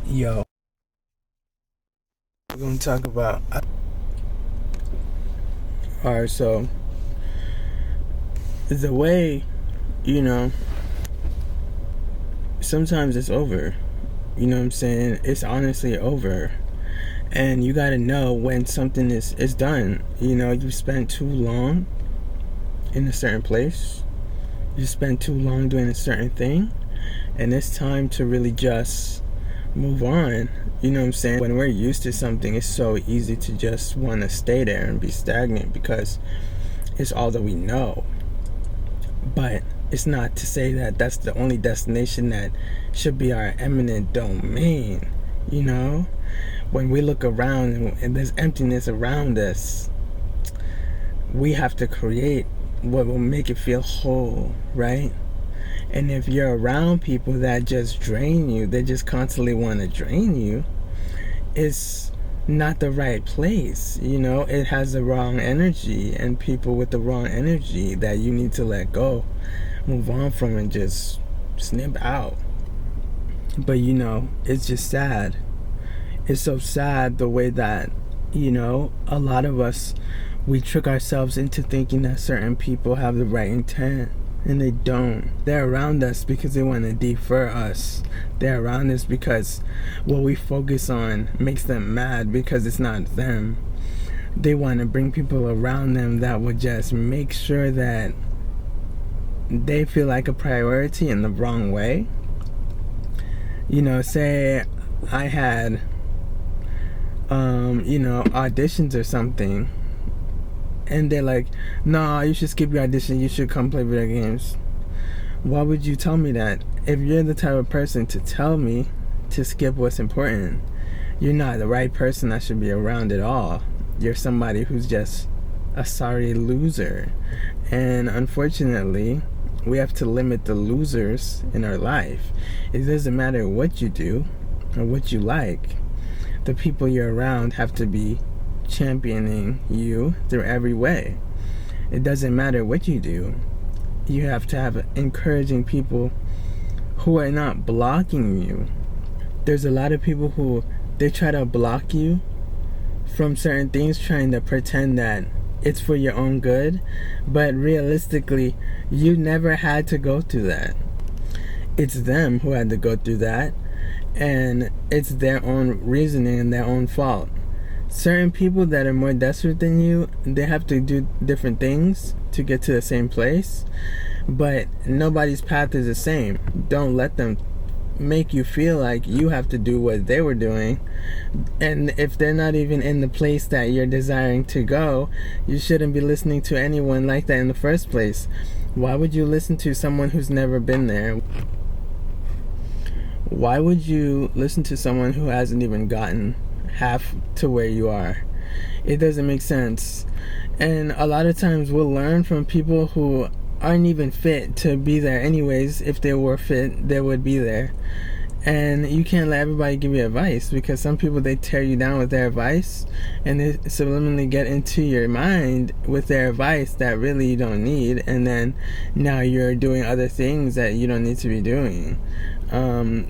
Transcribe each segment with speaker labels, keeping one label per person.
Speaker 1: Yo, we're gonna talk about. Alright, so the way, you know, sometimes it's over. You know what I'm saying? It's honestly over. And you gotta know when something is done. You know, you spent too long in a certain place, you spent too long doing a certain thing, and it's time to really just move on. You know what I'm saying? When we're used to something, it's so easy to just want to stay there and be stagnant because it's all that we know. But it's not to say that that's the only destination that should be our eminent domain. You know, when we look around and there's emptiness around us, we have to create what will make it feel whole, right? And if you're around people that just drain you, they just constantly want to drain you, it's not the right place. You know, it has the wrong energy, and people with the wrong energy that you need to let go, move on from, and just snip out. But you know, it's just sad. It's so sad the way that, you know, a lot of us, we trick ourselves into thinking that certain people have the right intent, and they don't. They're around us because they want to defer us. They're around us because what we focus on makes them mad because it's not them. They want to bring people around them that would just make sure that they feel like a priority in the wrong way. You know, say I had, you know, auditions or something, and they're like, nah, you should skip your audition, you should come play video games. Why would you tell me that? If you're the type of person to tell me to skip what's important, you're not the right person I should be around at all. You're somebody who's just a sorry loser. And unfortunately, we have to limit the losers in our life. It doesn't matter what you do or what you like. The people you're around have to be championing you through every way. It doesn't matter what you do. You have to have encouraging people who are not blocking you. There's a lot of people who they try to block you from certain things, trying to pretend that it's for your own good, but realistically, you never had to go through that. It's them who had to go through that, and it's their own reasoning and their own fault. Certain people that are more desperate than you, they have to do different things to get to the same place, but nobody's path is the same. Don't let them make you feel like you have to do what they were doing, and if they're not even in the place that you're desiring to go, you shouldn't be listening to anyone like that in the first place. Why would you listen to someone who's never been there? Why would you listen to someone who hasn't even gotten half to where you are? It doesn't make sense. And a lot of times we'll learn from people who aren't even fit to be there anyways. If they were fit, they would be there. And you can't let everybody give you advice, because some people, they tear you down with their advice, and they subliminally get into your mind with their advice that really you don't need, and then now you're doing other things that you don't need to be doing,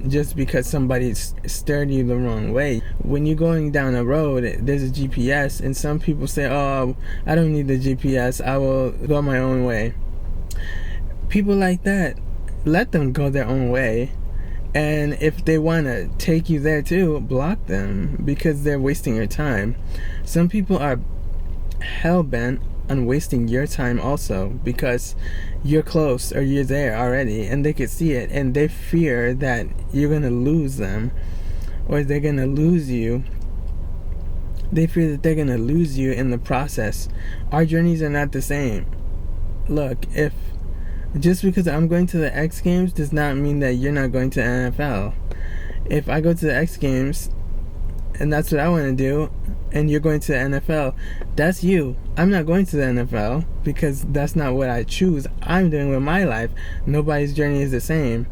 Speaker 1: just because somebody stirred you the wrong way. When you're going down a road, there's a GPS, and some people say, oh, I don't need the GPS, I will go my own way. People like that, let them go their own way. And if they want to take you there too, block them, because they're wasting your time. Some people are hell-bent on wasting your time also, because you're close or you're there already and they could see it, and they fear that you're going to lose them, or they're going to lose you. They fear that they're going to lose you in the process. Our journeys are not the same. Look, if just because I'm going to the X Games does not mean that you're not going to NFL. If I go to the X Games and that's what I want to do, and you're going to the NFL, that's you. I'm not going to the NFL because that's not what I choose. I'm doing with my life. Nobody's journey is the same.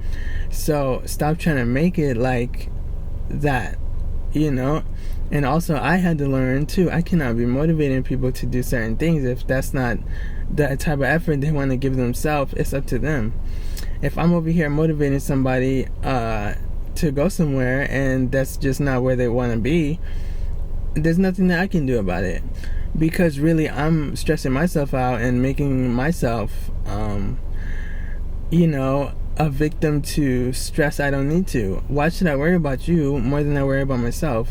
Speaker 1: So stop trying to make it like that, you know? And also, I had to learn too, I cannot be motivating people to do certain things if that's not the type of effort they want to give themselves. It's up to them. If I'm over here motivating somebody to go somewhere and that's just not where they want to be, there's nothing that I can do about it, because really I'm stressing myself out and making myself a victim to stress I don't need to. Why should I worry about you more than I worry about myself?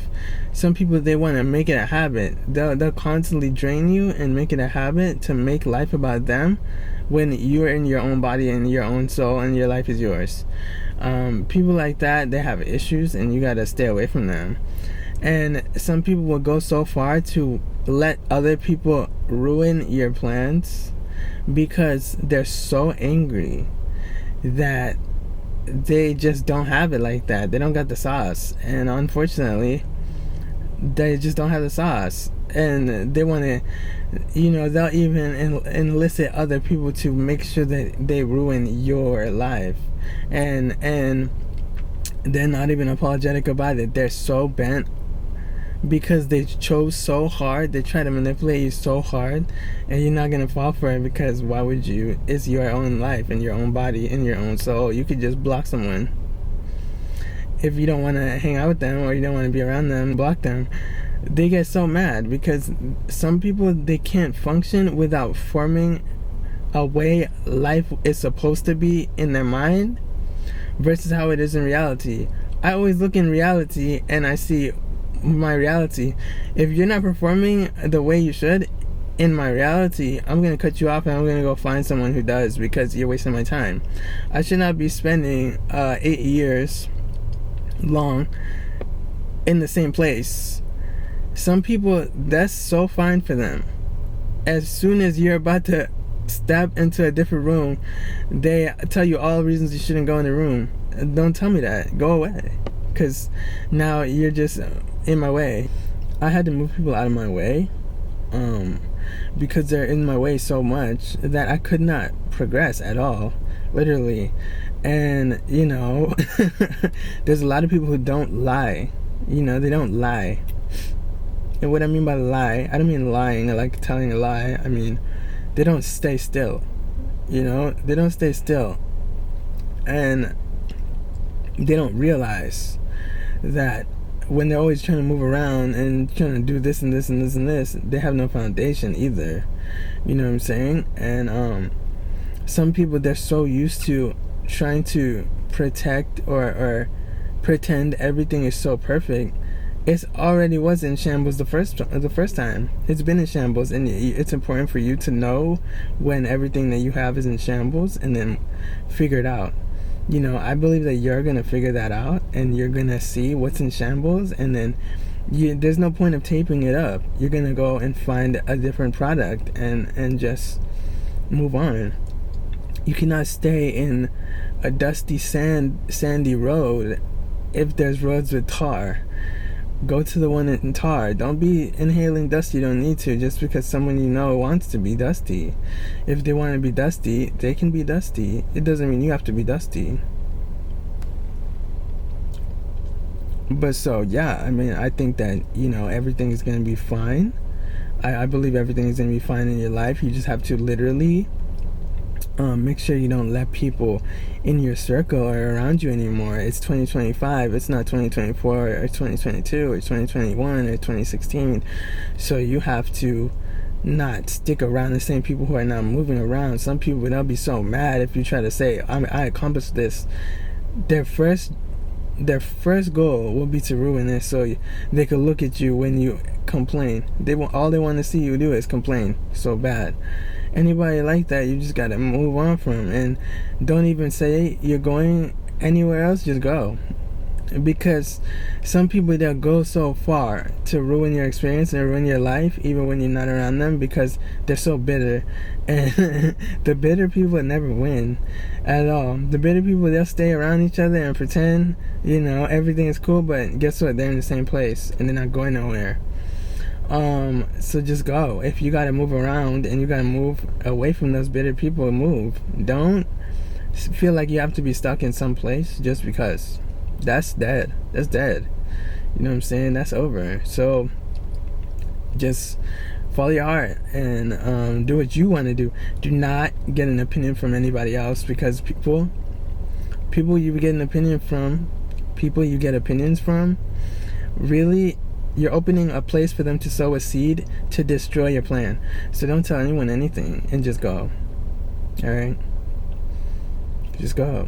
Speaker 1: Some people, they want to make it a habit. They'll constantly drain you and make it a habit to make life about them when you're in your own body and your own soul and your life is yours. People like that, they have issues and you gotta stay away from them. And some people will go so far to let other people ruin your plans because they're so angry that they just don't have it like that. They don't got the sauce, and unfortunately they just don't have the sauce, and they want to, they'll even enlist other people to make sure that they ruin your life, and they're not even apologetic about it. They're so bent because they chose so hard, they try to manipulate you so hard, and you're not gonna fall for it, because why would you? It's your own life and your own body and your own soul. You could just block someone if you don't want to hang out with them or you don't want to be around them. Block them. They get so mad because some people, they can't function without forming a way life is supposed to be in their mind versus how it is in reality. I always look in reality and I see my reality. If you're not performing the way you should in my reality, I'm gonna cut you off and I'm gonna go find someone who does, because you're wasting my time. I should not be spending 8 years long in the same place. Some people, that's so fine for them. As soon as you're about to step into a different room, they tell you all the reasons you shouldn't go in the room. Don't tell me that. Go away, because now you're just in my way. I had to move people out of my way because they're in my way so much that I could not progress at all, literally. And there's a lot of people who don't lie. They don't lie. And what I mean by lie, I don't mean lying, I like telling a lie. I mean, they don't stay still. They don't stay still. And they don't realize that when they're always trying to move around and trying to do this and this and this and this, they have no foundation either. You know what I'm saying? And some people, they're so used to trying to protect or pretend everything is so perfect. It already was in shambles the first time. It's been in shambles, and it's important for you to know when everything that you have is in shambles and then figure it out. I believe that you're gonna figure that out, and you're gonna see what's in shambles, and then there's no point of taping it up. You're gonna go and find a different product and just move on. You cannot stay in a dusty sandy road if there's roads with tar. Go to the one in tar. Don't be inhaling dust you don't need to just because someone wants to be dusty. If they want to be dusty, they can be dusty. It doesn't mean you have to be dusty. But so, yeah, I mean, I think that, everything is going to be fine. I believe everything is going to be fine in your life. You just have to literally make sure you don't let people in your circle or around you anymore. It's 2025. It's not 2024 or 2022 or 2021 or 2016. So you have to not stick around the same people who are not moving around. Some people, they'll be so mad if you try to say, I accomplished this. Their first goal will be to ruin it, so they could look at you when you complain. All they want to see you do is complain so bad. Anybody like that, you just gotta move on from, and don't even say you're going anywhere else. Just go, because some people, they'll go so far to ruin your experience and ruin your life even when you're not around them, because they're so bitter. And the bitter people never win at all. The bitter people, they'll stay around each other and pretend everything is cool, but guess what, they're in the same place and they're not going nowhere. So just go. If you gotta move around and you gotta move away from those bitter people, move. Don't feel like you have to be stuck in some place just because. That's dead. That's dead. You know what I'm saying? That's over. So just follow your heart and do what you want to do. Do not get an opinion from anybody else, because people you get an opinion from, people you get opinions from, really, you're opening a place for them to sow a seed to destroy your plan. So don't tell anyone anything and just go. Alright? Just go.